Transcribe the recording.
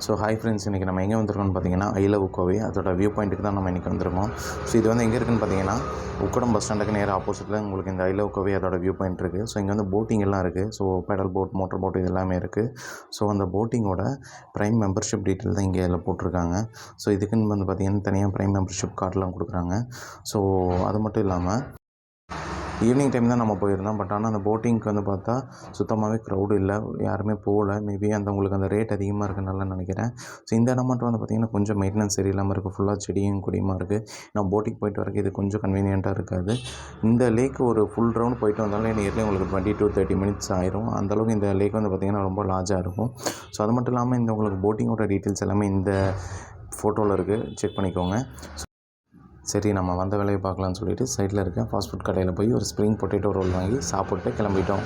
So hi friends, இன்றைக்கி நம்ம எங்கே வந்திருக்கோம்னு பார்த்தீங்கன்னா ஐ லவ் கோவை. அதோட வியூ பாயிண்ட்டுக்கு தான் நம்ம இன்றைக்கி வந்திருக்கோம். ஸோ இது வந்து எங்கே இருக்குன்னு பார்த்தீங்கன்னா உக்கடம் பஸ் ஸ்டாண்டுக்கு நேராக ஆப்போசிட்டில் உங்களுக்கு இந்த ஐ லவ் கோவை அதோட வியூ பாயிண்ட் இருக்குது. ஸோ இங்கே வந்து போட்டிங் எல்லாம் இருக்குது. So pedal boat, motor boat இது எல்லாமே இருக்குது. ஸோ அந்த போட்டிங்கோட ப்ரைம் மெம்பர்ஷிப் டீட்டெயில் தான் இங்கே எல்லாம் போட்டிருக்காங்க. ஸோ இதுக்குன்னு வந்து பார்த்திங்கன்னா தனியாக ப்ரைம் மெம்பர்ஷிப் கார்டெலாம் கொடுக்குறாங்க. ஸோ அது மட்டும் இல்லாமல் ஈவினிங் டைம் தான் நம்ம போயிருந்தோம். பட் ஆனால் அந்த போட்டிங்க்கு வந்து பார்த்தா சுத்தமாகவே க்ரௌடு இல்லை, யாருமே போகல. மேபி உங்களுக்கு அந்த ரேட் அதிகமாக இருக்குனால நினைக்கிறேன். ஸோ இந்த இடம் மட்டும் வந்து பார்த்திங்கன்னா கொஞ்சம் மெயின்டெனன்ஸ் சரியில்லாமல் இருக்குது. ஃபுல்லாக செடியும் கொடியுமா இருக்குது. நான் போட்டிங் போயிட்டு வரக்கு இது கொஞ்சம் கன்வீனியண்ட்டாக இருக்காது. இந்த லேக் ஒரு ஃபுல் ரவுண்ட் போயிட்டு வந்தாலும் நியர்லி உங்களுக்கு 20 to 30 மினிட்ஸ் ஆயிரும். அந்தளவுக்கு இந்த லேக் வந்து பார்த்திங்கன்னா ரொம்ப லார்ஜாக இருக்கும். ஸோ அது மட்டும் இல்லாமல் இந்த உங்களுக்கு போட்டிங்கோட டீட்டெயில்ஸ் எல்லாமே இந்த ஃபோட்டோவில் இருக்குது, செக் பண்ணிக்கோங்க. சரி, நம்ம வந்த வேலையை பார்க்கலான்னு சொல்லிட்டு சைடில் இருக்க ஃபாஸ்ட் ஃபுட் கடையில் போய் ஒரு ஸ்ப்ரிங் பொட்டேட்டோ ரோல் வாங்கி சாப்பிட்டு கிளம்பிட்டோம்.